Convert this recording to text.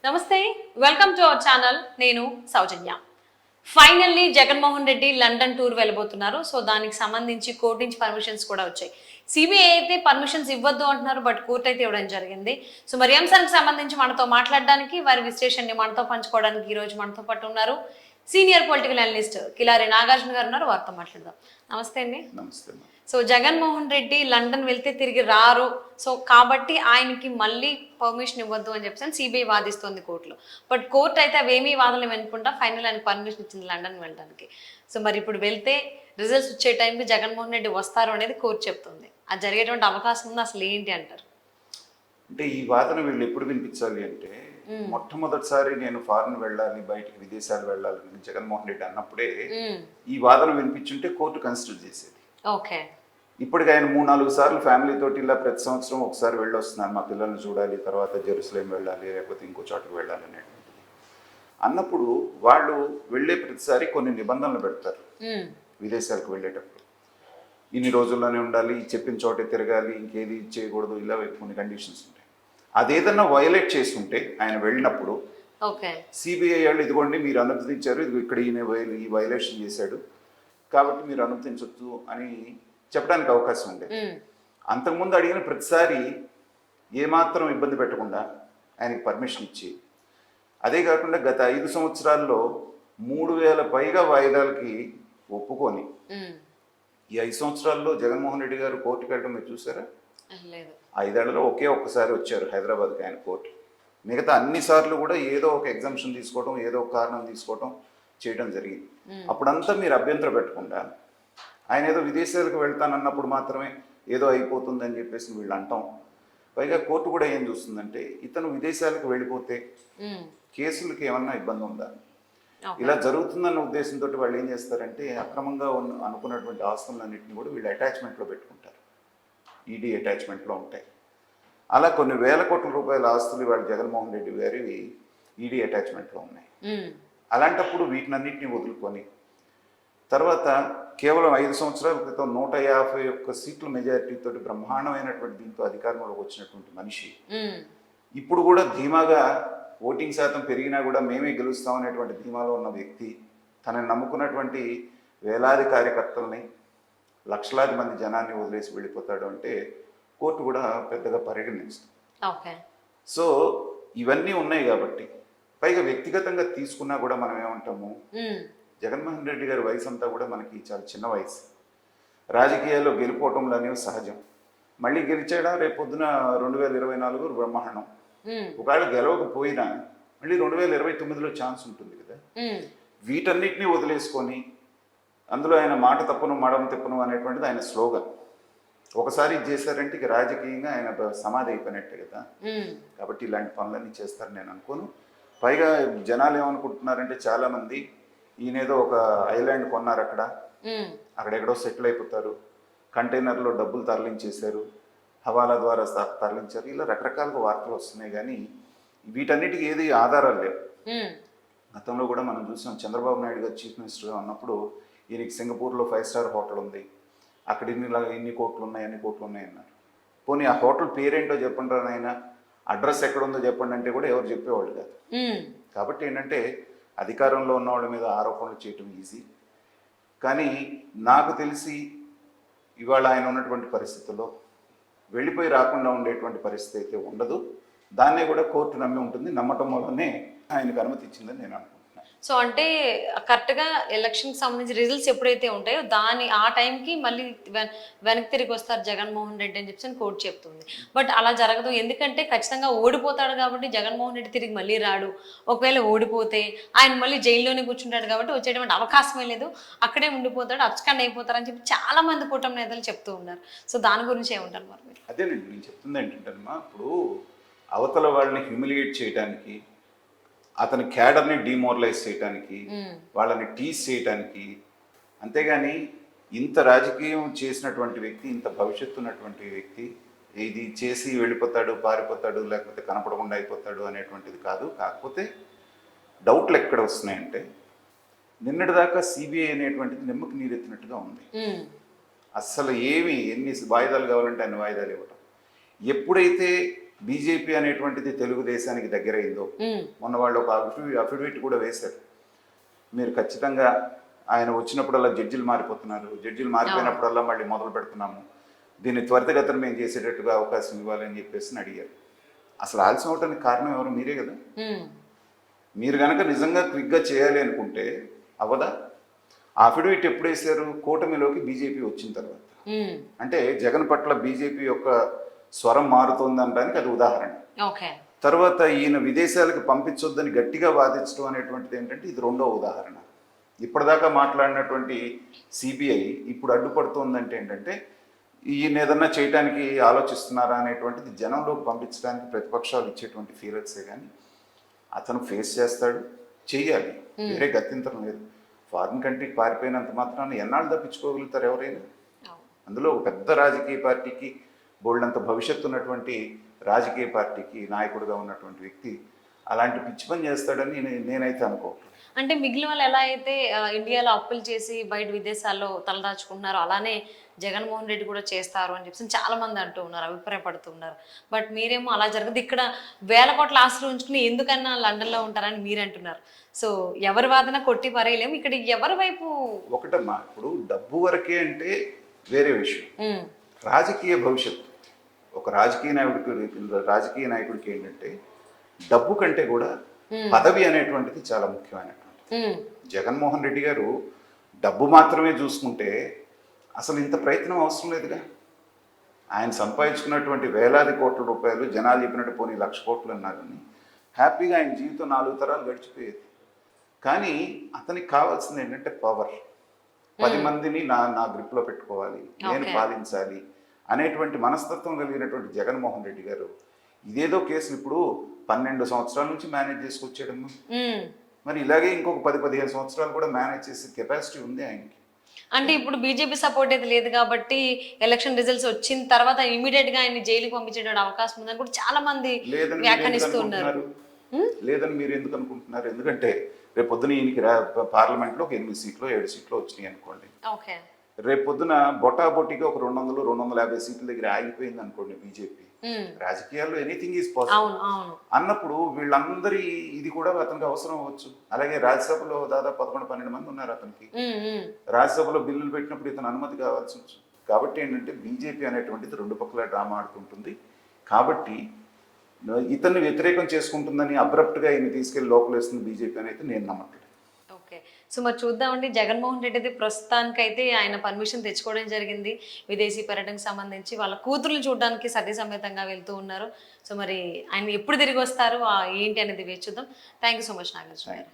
నమస్తే, welcome to our channel. నేను Soujanya. Finally Jaganmohan Reddy London tour వెళ్ళబోతున్నారు. సో దానికి సంబంధించి కోర్టు నుంచి పర్మిషన్స్ కూడా వచ్చాయి. సిబిఐ అయితే పర్మిషన్స్ ఇవ్వద్దు అంటున్నారు, బట్ కోర్టు అయితే ఇవ్వడం జరిగింది. సో మరి అంశానికి సంబంధించి మనతో మాట్లాడడానికి, వారి విశ్లేషణని మనతో పంచుకోవడానికి ఈ రోజు మనతో పాటు ఉన్నారు senior political analyst Kilari Nagarjuna గారు ఉన్నారు. వారితో మాట్లాడదాం. నమస్తే అండి. నమస్తే. సో జగన్మోహన్ రెడ్డి లండన్ వెళ్తే తిరిగి రారు, సో కాబట్టి ఆయనకి మళ్ళీ పర్మిషన్ ఇవ్వద్దు అని చెప్పేసి సిబిఐ వాదిస్తోంది కోర్టులో. బట్ కోర్టు అయితే అవేమీ వాదనలు వినకుండా ఫైనల్ ఆయన పర్మిషన్ ఇచ్చింది లండన్ వెళ్ళడానికి. సో మరి ఇప్పుడు వెళ్తే రిజల్ట్స్ వచ్చే టైంకి జగన్మోహన్ రెడ్డి వస్తారు అనేది కోర్టు చెప్తుంది. అది జరిగేటువంటి అవకాశం ఉంది, అసలు ఏంటి అంటారు? అంటే ఈ వాదన వీళ్ళు ఎప్పుడు వినిపించాలి అంటే, మొట్టమొదటిసారి నేను ఫారెన్ వెళ్ళాలి, బయటికి విదేశాలు వెళ్ళాలని జగన్మోహన్ రెడ్డి అన్నప్పుడే ఈ వాదన వినిపించుంటే కోర్టు కన్సిడర్ చేసేది. ఓకే, ఇప్పటికి ఆయన 3-4 సార్లు ఫ్యామిలీ తోటి ఇలా ప్రతి సంవత్సరం ఒకసారి వెళ్ళొస్తున్నాను, మా పిల్లల్ని చూడాలి, తర్వాత జెరూసలేం వెళ్ళాలి, లేకపోతే ఇంకో చోటకు వెళ్ళాలి అనేటువంటిది అన్నప్పుడు వాళ్ళు వెళ్ళే ప్రతిసారి కొన్ని నిబంధనలు పెడతారు. విదేశాలకు వెళ్ళేటప్పుడు ఇన్ని రోజుల్లోనే ఉండాలి, చెప్పిన చోటే తిరగాలి, ఇంకేది చేయకూడదు, ఇలా కొన్ని కండిషన్స్ ఉంటాయి. అదేదన్నా వైలేట్ చేసి ఉంటే ఆయన వెళ్ళినప్పుడు సిబిఐ వాళ్ళు ఇదిగోండి మీరు అనుమతించారు, ఇది ఇక్కడ ఈ వైలేషన్ చేశాడు కాబట్టి మీరు అనుమతించవచ్చు అని చెప్పడానికి అవకాశం ఉండేది. అంతకుముందు అడిగిన ప్రతిసారి ఏమాత్రం ఇబ్బంది పెట్టకుండా ఆయనకి పర్మిషన్ ఇచ్చి, అదే కాకుండా గత 5 సంవత్సరాల్లో 3000 పైగా వాయిదాలకి ఒప్పుకొని, ఈ 5 సంవత్సరాల్లో జగన్మోహన్ రెడ్డి గారు కోర్టుకు వెళ్ళడం మీరు చూసారా? 5 ఏళ్లలో ఒక్కసారి వచ్చారు హైదరాబాద్కి ఆయన కోర్టు. మిగతా అన్ని సార్లు కూడా ఏదో ఒక ఎగ్జామ్షన్ తీసుకోవడం, ఏదో ఒక కారణం తీసుకోవడం చేయడం జరిగింది. అప్పుడంతా మీరు అభ్యంతరం పెట్టకుండా ఆయన ఏదో విదేశాలకు వెళ్తానన్నప్పుడు మాత్రమే ఏదో అయిపోతుందని చెప్పేసి వీళ్ళు అంటాం. పైగా కోర్టు కూడా ఏం చూస్తుందంటే, ఇతను విదేశాలకు వెళ్ళిపోతే కేసులకి ఏమన్నా ఇబ్బంది ఉందా, ఇలా జరుగుతుందన్న ఉద్దేశంతో వాళ్ళు ఏం చేస్తారంటే, అక్రమంగా అనుకున్నటువంటి ఆస్తులన్నింటినీ కూడా వీళ్ళు అటాచ్మెంట్లో పెట్టుకుంటారు. ఈడీ అటాచ్మెంట్లో ఉంటాయి. అలా కొన్ని వేల కోట్ల రూపాయల ఆస్తులు వాళ్ళు జగన్మోహన్ రెడ్డి గారివి ఈడీ అటాచ్మెంట్లో ఉన్నాయి. అలాంటప్పుడు వీటినన్నింటినీ వదులుకొని తర్వాత కేవలం 5 సంవత్సరాల క్రితం 151 సీట్ల మెజారిటీతో బ్రహ్మాండమైనటువంటి దీంతో అధికారంలోకి వచ్చినటువంటి మనిషి ఇప్పుడు కూడా ధీమాగా ఓటింగ్ శాతం పెరిగినా కూడా మేమే గెలుస్తాం అనేటువంటి ధీమాలో ఉన్న వ్యక్తి తనని నమ్ముకున్నటువంటి వేలాది కార్యకర్తల్ని, లక్షలాది మంది జనాన్ని వదిలేసి వెళ్ళిపోతాడు అంటే కోర్టు కూడా పెద్దగా పరిగణిస్తుంది. సో ఇవన్నీ ఉన్నాయి కాబట్టి, పైగా వ్యక్తిగతంగా తీసుకున్నా కూడా మనం ఏమంటాము, జగన్మోహన్ రెడ్డి గారి వయసు అంతా కూడా మనకి చాలా చిన్న వయసు. రాజకీయాల్లో గెలిపోవటంలో అనేవి సహజం. మళ్ళీ గెలిచాడా రేపు పొద్దున 2024 బ్రహ్మాండం. ఒకవేళ గెలవకపోయినా మళ్ళీ 2029లో ఛాన్స్ ఉంటుంది కదా. వీటన్నిటినీ వదిలేసుకొని, అందులో ఆయన మాట తప్పను మడం తిప్పను అనేటువంటిది ఆయన స్లోగన్. ఒకసారి ఇది చేశారంటే ఇక రాజకీయంగా ఆయన సమాధి అయిపోయినట్టే కదా. కాబట్టి ఇలాంటి పనులన్నీ చేస్తారు నేను అనుకోను. పైగా జనాలు ఏమనుకుంటున్నారంటే, చాలా మంది ఈయనేదో ఒక ఐలాండ్ కొన్నారు, అక్కడెక్కడో సెటిల్ అయిపోతారు, కంటైనర్లో డబ్బులు తరలించేశారు, హవాలా ద్వారా తరలించారు, ఇలా రకరకాలుగా వార్తలు వస్తున్నాయి. కానీ వీటన్నిటికీ ఏది ఆధారాలు లేవు. గతంలో కూడా మనం చూసాం, చంద్రబాబు నాయుడు గారు చీఫ్ మినిస్టర్గా ఉన్నప్పుడు ఈయనకి సింగపూర్లో 5 స్టార్ హోటల్ ఉంది, అక్కడ ఇన్ని కోట్లు ఉన్నాయి, అన్ని కోట్లు ఉన్నాయి అన్నారు. పోనీ ఆ హోటల్ పేరేంటో చెప్పండి రా నాయన, అడ్రస్ ఎక్కడుందో చెప్పండి అంటే కూడా ఎవరు చెప్పేవాళ్ళు కాదు. కాబట్టి ఏంటంటే, అధికారంలో ఉన్న వాళ్ళ మీద ఆరోపణలు చేయటం ఈజీ. కానీ నాకు తెలిసి ఇవాళ ఆయన ఉన్నటువంటి పరిస్థితుల్లో వెళ్ళిపోయి రాకుండా ఉండేటువంటి పరిస్థితి అయితే ఉండదు. దాన్నే కూడా కోర్టు నమ్మి ఉంటుంది. నమ్మటం వల్లనే ఆయనకు అనుమతి ఇచ్చిందని నేను అనుకుంటున్నాను. సో అంటే కరెక్ట్గా ఎలక్షన్కి సంబంధించి రిజల్ట్స్ ఎప్పుడైతే ఉంటాయో ఆ టైంకి మళ్ళీ వెనక్కి తిరిగి వస్తారు జగన్మోహన్ రెడ్డి అని చెప్పి కోర్టు చెప్తుంది. బట్ అలా జరగదు. ఎందుకంటే ఖచ్చితంగా ఓడిపోతాడు కాబట్టి జగన్మోహన్ రెడ్డి తిరిగి మళ్ళీ రాడు. ఒకవేళ ఓడిపోతే ఆయన మళ్ళీ జైల్లోనే కూర్చుంటాడు కాబట్టి వచ్చేటువంటి అవకాశమే లేదు, అక్కడే ఉండిపోతాడు, అబ్స్కాండ్ అయిపోతారు అని చెప్పి చాలా మంది కూటమి నేతలు చెప్తూ ఉన్నారు. సో దాని గురించి ఏమంటారు మరి మీరు? అదేనండి నేను చెప్తుంది ఏంటంటేనమ్మా, ఇప్పుడు అవతల వాళ్ళని హ్యూమిలియేట్ చేయడానికి, అతని క్యాడర్ని డిమోరలైజ్ చేయడానికి, వాళ్ళని టీజ్ చేయడానికి, అంతేగాని ఇంత రాజకీయం చేసినటువంటి వ్యక్తి, ఇంత భవిష్యత్తు ఉన్నటువంటి వ్యక్తి ఇది చేసి వెళ్ళిపోతాడు, పారిపోతాడు, లేకపోతే కనపడకుండా అయిపోతాడు అనేటువంటిది కాదు. కాకపోతే డౌట్లు ఎక్కడ వస్తున్నాయంటే, నిన్నటిదాకా సిబిఐ అనేటువంటిది నిమ్మకి నీరెత్తినట్టుగా ఉంది. అస్సలు ఎన్ని వాయిదాలు కావాలంటే అన్ని వాయిదాలు ఇవ్వటం. ఎప్పుడైతే బీజేపీ అనేటువంటిది తెలుగుదేశానికి దగ్గరైందో, మొన్న వాళ్ళు ఒక అఫిడవిట్ కూడా వేశారు. మీరు ఖచ్చితంగా ఆయన వచ్చినప్పుడల్లా జడ్జిలు మారిపోతున్నారు, జడ్జిలు మారిపోయినప్పుడల్లా మళ్ళీ మొదలు పెడుతున్నాము, దీన్ని త్వరితగతిన మేము చేసేటట్టుగా అవకాశం ఇవ్వాలని చెప్పేసి అడిగారు. అసలు ఆలస్యం అవడానికి కారణం ఎవరు? మీరే కదా. మీరు కనుక నిజంగా క్విక్గా చేయాలి అనుకుంటే అవ్వదా? అఫిడవిట్ ఎప్పుడు వేశారు? కూటమిలోకి బీజేపీ వచ్చిన తర్వాత. అంటే జగన్ పట్ల బీజేపీ యొక్క స్వరం మారుతోందనడానికి అది ఉదాహరణ. తర్వాత ఈయన విదేశాలకు పంపించొద్దని గట్టిగా వాదించడం అనేటువంటిది ఏంటంటే ఇది రెండో ఉదాహరణ. ఇప్పటిదాకా మాట్లాడినటువంటి సిబిఐ ఇప్పుడు అడ్డుపడుతోందంటే ఏంటంటే ఈయన ఏదన్నా చేయడానికి ఆలోచిస్తున్నారా అనేటువంటిది జనంలోకి పంపించడానికి ప్రతిపక్షాలు ఇచ్చేటువంటి ఫీలర్సే. కానీ అతను ఫేస్ చేస్తాడు, చెయ్యాలి, వేరే గత్యంతరం లేదు. ఫారిన్ కంట్రీకి పారిపోయినంత మాత్రాన ఎన్నాళ్ళు తప్పించుకోగలుగుతారు ఎవరైనా? అందులో ఒక పెద్ద రాజకీయ పార్టీకి, బోల్డంత భవిష్యత్తు ఉన్నటువంటి రాజకీయ పార్టీకి నాయకుడిగా ఉన్నటువంటి వ్యక్తి అలాంటి పిచ్చి పని చేస్తాడని నేనైతే అనుకోవట్లేదు. అంటే మిగిలిన వాళ్ళు ఎలా అయితే ఇండియాలో అప్పులు చేసి బయట విదేశాల్లో తలదాచుకుంటున్నారో అలానే జగన్మోహన్ రెడ్డి కూడా చేస్తారు అని చెప్పి చాలా మంది అంటూ ఉన్నారు, అభిప్రాయపడుతున్నారు. బట్ మీరేమో అలా జరగదు, ఇక్కడ వేల కోట్ల ఆస్తులు ఉంచుకుని ఎందుకన్నా లండన్లో ఉంటారని మీరు అంటున్నారు. సో ఎవరి వాదన కొట్టి పరేయలేము, ఇక్కడ ఎవరి వైపు ఒకటమ్మా. ఇప్పుడు డబ్బు వరకే అంటే వేరే విషయం. రాజకీయ భవిష్యత్తు ఒక రాజకీయ నాయకుడికి ఏంటంటే డబ్బు కంటే కూడా పదవి అనేటువంటిది చాలా ముఖ్యమైనటువంటిది. జగన్మోహన్ రెడ్డి గారు డబ్బు మాత్రమే చూసుకుంటే అసలు ఇంత ప్రయత్నం అవసరం లేదుగా. ఆయన సంపాదించుకున్నటువంటి వేలాది కోట్ల రూపాయలు, జనాలు చెప్పినట్టు పోనీ 1,00,000 కోట్లు అన్నారని హ్యాపీగా ఆయన జీవితం 4 తరాలు గడిచిపోయేది. కానీ అతనికి కావాల్సింది ఏంటంటే పవర్. 10 మందిని నా గ్రిప్లో పెట్టుకోవాలి, నేను పాలించాలి అనేటువంటి మనస్తత్వం కలిగినటువంటి జగన్మోహన్ రెడ్డి గారు ఇదేదో కేసులు ఇప్పుడు 12 సంవత్సరాల నుంచి మేనేజ్ చేసుకొచ్చాడమ్మా. మరి ఇలాగే ఇంకొక 10-15 సంవత్సరాలు కూడా మేనేజ్ చేసే కెపాసిటీ ఉంది ఆయనకి. అంటే ఇప్పుడు బీజేపీ సపోర్ట్ అయితే లేదు కాబట్టి ఎలక్షన్ రిజల్ట్స్ వచ్చిన తర్వాత ఇమీడియట్ గా ఆయన జైలుకి పంపించే అవకాశం ఉందని కూడా చాలా మంది వ్యాఖ్యానిస్తున్నారు. లేదని మీరు ఎందుకు అనుకుంటున్నారు? ఎందుకంటే రేపు పొద్దున ఈయనకి పార్లమెంట్లో ఒక 8 సీట్లు 7 సీట్లు వచ్చినాయి అనుకోండి. రేపు పొద్దున బొటాబొటిగా ఒక 200-250 సీట్ల దగ్గర ఆగిపోయింది అనుకోండి బీజేపీ. రాజకీయాల్లో ఎనీథింగ్ ఈజ్ పాసిబుల్ అన్నప్పుడు వీళ్ళందరి ఇది కూడా అతనికి అవసరం అవ్వచ్చు. అలాగే రాజ్యసభలో దాదాపు 11-12 మంది ఉన్నారు అతనికి. రాజ్యసభలో బిల్లులు పెట్టినప్పుడు ఇతను అనుమతి కావాల్సి వచ్చు. కాబట్టి ఏంటంటే బీజేపీ అనేటువంటిది 2 పక్కల డ్రామా ఆడుతుంటుంది. కాబట్టి ఇతన్ని వ్యతిరేకం చేసుకుంటుందని అబ్రప్ట్గా ఈయన తీసుకెళ్లి లోపలేస్తుంది బీజేపీ అని అయితే నేను నమ్మట్లేదు. సో మరి చూద్దామండి. జగన్మోహన్ రెడ్డి అయితే ప్రస్తుతానికైతే ఆయన పర్మిషన్ తెచ్చుకోవడం జరిగింది విదేశీ పర్యటనకు సంబంధించి. వాళ్ళ కూతుర్లు చూడడానికి సతీ సమేతంగా వెళ్తూ ఉన్నారు. సో మరి ఆయన ఎప్పుడు తిరిగి వస్తారు ఏంటి అనేది వేచి చూద్దాం. Thank you so much Nagarjuna గారు.